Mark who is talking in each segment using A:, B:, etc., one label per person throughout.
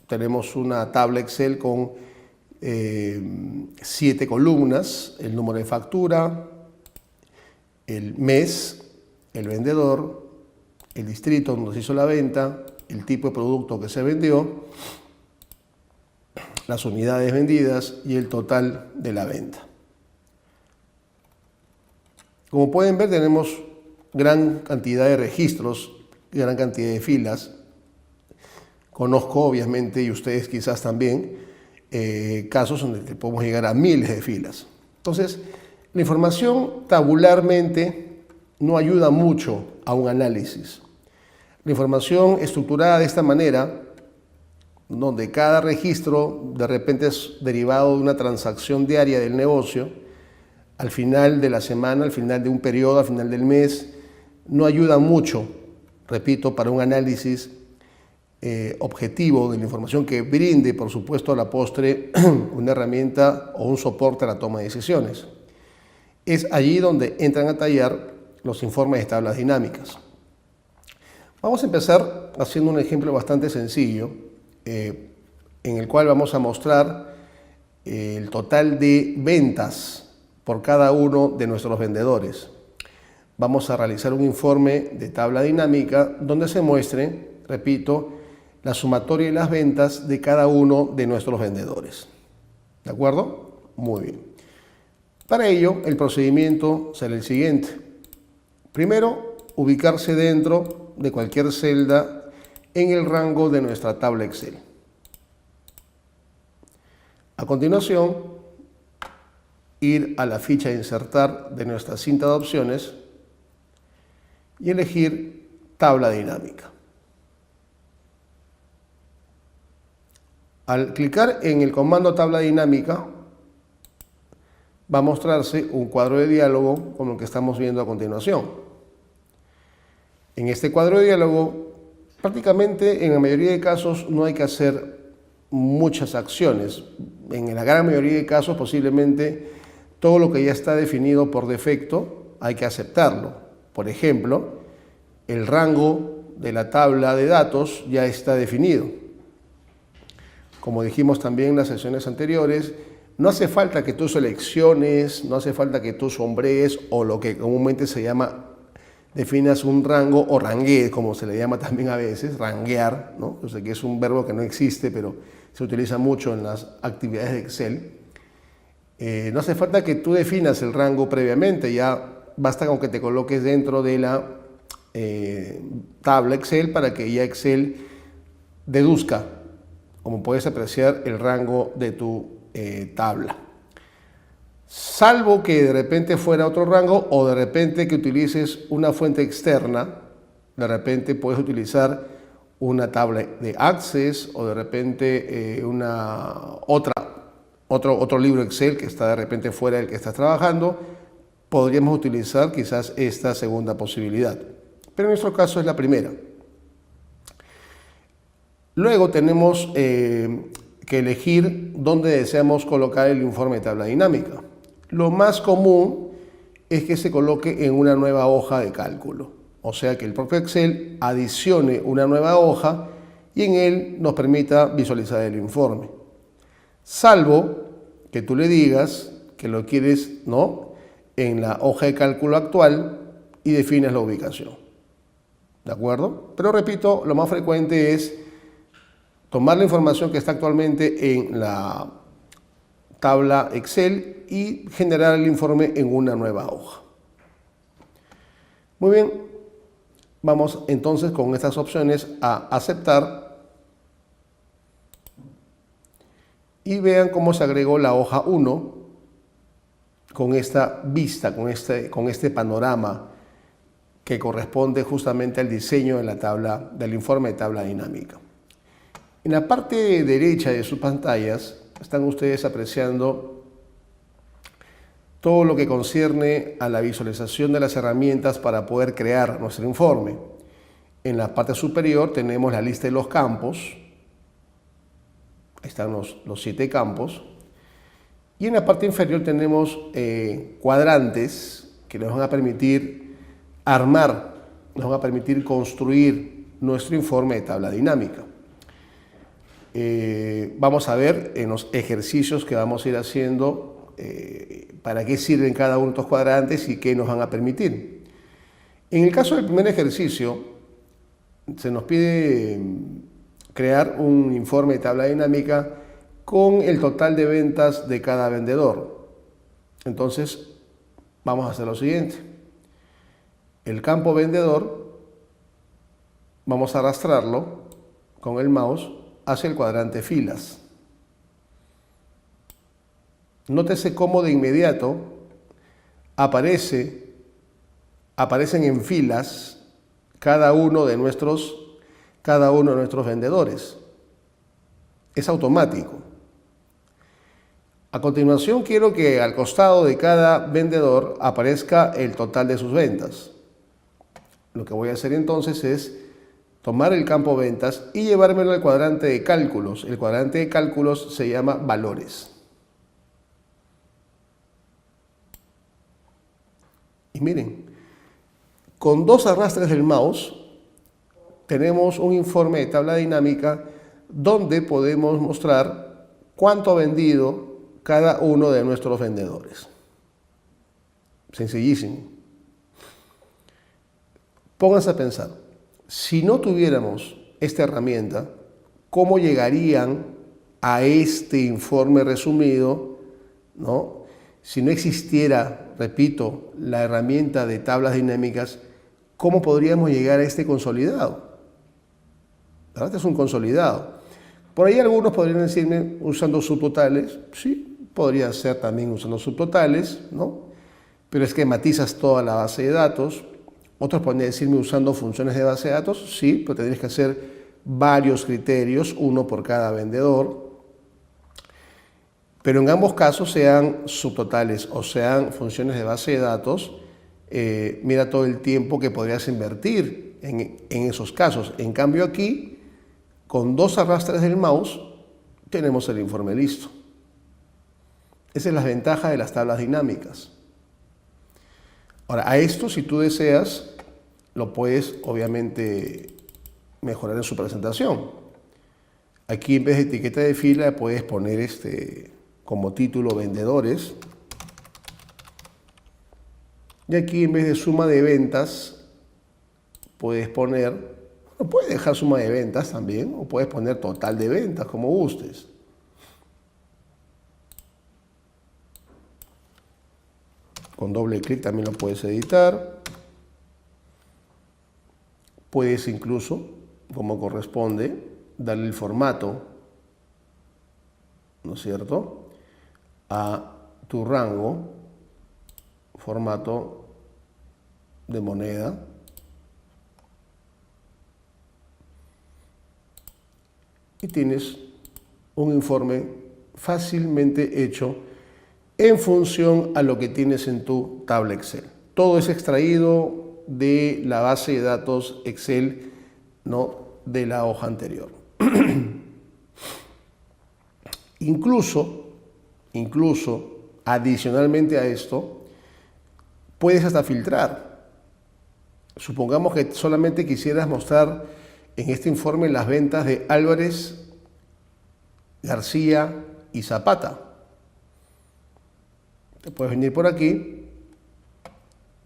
A: Tenemos una tabla Excel con 7 columnas: el número de factura, el mes, el vendedor, el distrito donde se hizo la venta, el tipo de producto que se vendió, las unidades vendidas y el total de la venta. Como pueden ver, tenemos gran cantidad de registros, gran cantidad de filas. Conozco, obviamente, y ustedes quizás también, casos donde podemos llegar a miles de filas. Entonces, la información tabularmente no ayuda mucho a un análisis. La información estructurada de esta manera, donde cada registro de repente es derivado de una transacción diaria del negocio, al final de la semana, al final de un periodo, al final del mes, no ayuda mucho, repito, para un análisis objetivo de la información que brinde, por supuesto, a la postre una herramienta o un soporte a la toma de decisiones. Es allí donde entran a tallar los informes de tablas dinámicas. Vamos a empezar haciendo un ejemplo bastante sencillo, en el cual vamos a mostrar el total de ventas por cada uno de nuestros vendedores. Vamos a realizar un informe de tabla dinámica donde se muestre, repito, la sumatoria de las ventas de cada uno de nuestros vendedores. ¿De acuerdo? Muy bien. Para ello, el procedimiento será el siguiente. Primero, ubicarse dentro de cualquier celda en el rango de nuestra tabla Excel. A continuación, ir a la ficha de insertar de nuestra cinta de opciones y elegir tabla dinámica. Al clicar en el comando tabla dinámica, va a mostrarse un cuadro de diálogo como el que estamos viendo a continuación. En este cuadro de diálogo, prácticamente en la mayoría de casos no hay que hacer muchas acciones. En la gran mayoría de casos, posiblemente todo lo que ya está definido por defecto hay que aceptarlo. Por ejemplo, el rango de la tabla de datos ya está definido. Como dijimos también en las sesiones anteriores, no hace falta que tú selecciones, no hace falta que tú sombrees o lo que comúnmente se llama, definas un rango o ranguees, como se le llama también a veces, ranguear, ¿no? Yo sé que es un verbo que no existe, pero se utiliza mucho en las actividades de Excel. No hace falta que tú definas el rango previamente, ya basta con que te coloques dentro de la tabla Excel para que ya Excel deduzca, como puedes apreciar, el rango de tu tabla. Salvo que de repente fuera otro rango o de repente que utilices una fuente externa, de repente puedes utilizar una tabla de Access o de repente otro libro Excel que está de repente fuera del que estás trabajando, podríamos utilizar quizás esta segunda posibilidad. Pero en nuestro caso es la primera. Luego tenemos que elegir dónde deseamos colocar el informe de tabla dinámica. Lo más común es que se coloque en una nueva hoja de cálculo. O sea que el propio Excel adicione una nueva hoja y en él nos permita visualizar el informe. Salvo que tú le digas que lo quieres, ¿no?, en la hoja de cálculo actual y defines la ubicación. ¿De acuerdo? Pero repito, lo más frecuente es tomar la información que está actualmente en la tabla Excel y generar el informe en una nueva hoja. Muy bien, vamos entonces con estas opciones a aceptar y vean cómo se agregó la hoja 1 con esta vista, con este panorama que corresponde justamente al diseño de la tabla, del informe de tabla dinámica. En la parte derecha de sus pantallas están ustedes apreciando todo lo que concierne a la visualización de las herramientas para poder crear nuestro informe. En la parte superior tenemos la lista de los campos. Ahí están los 7 campos. Y en la parte inferior tenemos cuadrantes que nos van a permitir armar, nos van a permitir construir nuestro informe de tabla dinámica. vamos a ver en los ejercicios que vamos a ir haciendo para qué sirven cada uno de estos cuadrantes y qué nos van a permitir. En el caso del primer ejercicio, se nos pide crear un informe de tabla dinámica con el total de ventas de cada vendedor. Entonces, vamos a hacer lo siguiente. El campo vendedor, vamos a arrastrarlo con el mouse hacia el cuadrante filas. Nótese cómo de inmediato aparecen en filas cada uno de nuestros vendedores. Es automático. A continuación quiero que al costado de cada vendedor aparezca el total de sus ventas. Lo que voy a hacer entonces es tomar el campo ventas y llevármelo al cuadrante de cálculos. El cuadrante de cálculos se llama valores. Y miren, con 2 arrastres del mouse tenemos un informe de tabla dinámica donde podemos mostrar cuánto ha vendido cada uno de nuestros vendedores. Sencillísimo. Pónganse a pensar, si no tuviéramos esta herramienta, ¿cómo llegarían a este informe resumido, ¿no? Si no existiera, repito, la herramienta de tablas dinámicas, ¿cómo podríamos llegar a este consolidado? La verdad es un consolidado. Por ahí algunos podrían decirme usando subtotales. Sí, podría ser también usando subtotales, ¿no? Pero esquematizas toda la base de datos. Otros podrían decirme usando funciones de base de datos. Sí, pero tendrías que hacer varios criterios, uno por cada vendedor. Pero en ambos casos, sean subtotales o sean funciones de base de datos, mira todo el tiempo que podrías invertir en esos casos. En cambio aquí, con 2 arrastres del mouse, tenemos el informe listo. Esa es la ventaja de las tablas dinámicas. Ahora, a esto, si tú deseas, lo puedes obviamente mejorar en su presentación. Aquí en vez de etiqueta de fila puedes poner como título vendedores. Y aquí en vez de suma de ventas puedes poner, puedes dejar suma de ventas también, o puedes poner total de ventas, como gustes. Con doble clic también lo puedes editar. Puedes incluso, como corresponde, darle el formato, ¿no es cierto?, a tu rango, formato de moneda. Y tienes un informe fácilmente hecho en función a lo que tienes en tu tabla Excel. Todo es extraído de la base de datos Excel, ¿no?, de la hoja anterior. Incluso, adicionalmente a esto, puedes hasta filtrar. Supongamos que solamente quisieras mostrar en este informe las ventas de Álvarez, García y Zapata. Te puedes venir por aquí,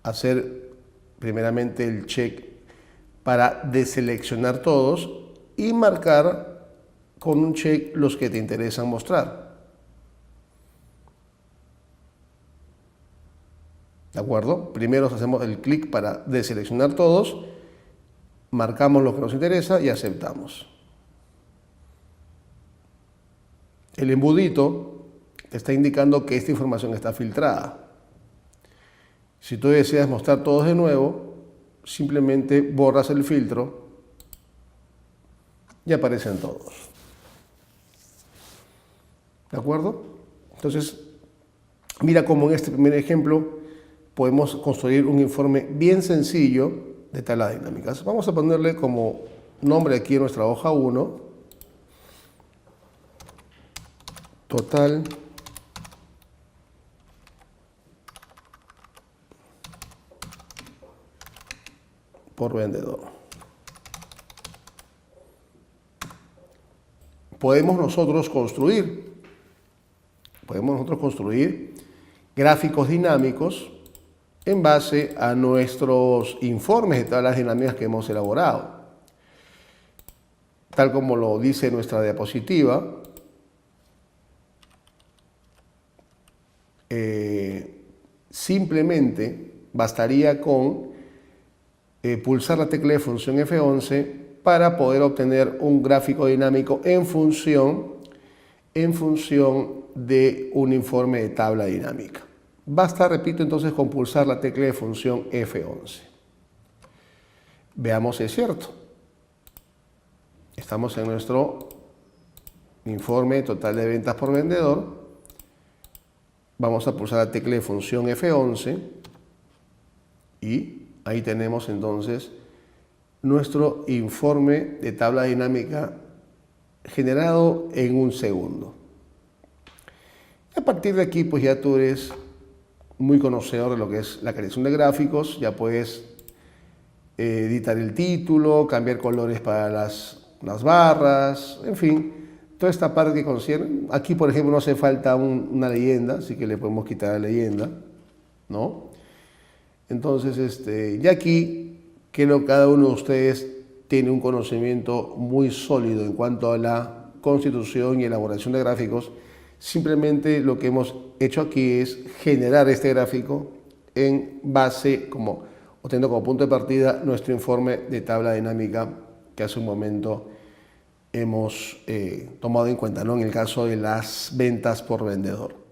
A: hacer primeramente el check para deseleccionar todos y marcar con un check los que te interesan mostrar. ¿De acuerdo? Primero hacemos el clic para deseleccionar todos, marcamos lo que nos interesa y aceptamos. El embudito te está indicando que esta información está filtrada. Si tú deseas mostrar todos de nuevo, simplemente borras el filtro y aparecen todos. ¿De acuerdo? Entonces, mira cómo en este primer ejemplo podemos construir un informe bien sencillo de tablas dinámicas. Vamos a ponerle como nombre aquí en nuestra hoja 1, total por vendedor. podemos nosotros construir gráficos dinámicos en base a nuestros informes de tablas dinámicas que hemos elaborado. Tal como lo dice nuestra diapositiva, simplemente bastaría con pulsar la tecla de función F11 para poder obtener un gráfico dinámico en función de un informe de tabla dinámica. Basta, repito, entonces con pulsar la tecla de función F11. Veamos si es cierto. Estamos en nuestro informe total de ventas por vendedor. Vamos a pulsar la tecla de función F11 y ahí tenemos entonces nuestro informe de tabla dinámica generado en un segundo. A partir de aquí, pues ya tú eres muy conocedor de lo que es la creación de gráficos. Ya puedes editar el título, cambiar colores para las barras, en fin, toda esta parte que concierne. Aquí, por ejemplo, no hace falta una leyenda, así que le podemos quitar la leyenda, ¿no? Entonces, ya aquí creo que cada uno de ustedes tiene un conocimiento muy sólido en cuanto a la constitución y elaboración de gráficos. Simplemente lo que hemos hecho aquí es generar este gráfico en base, o teniendo como punto de partida nuestro informe de tabla dinámica que hace un momento hemos tomado en cuenta, ¿no? En el caso de las ventas por vendedor.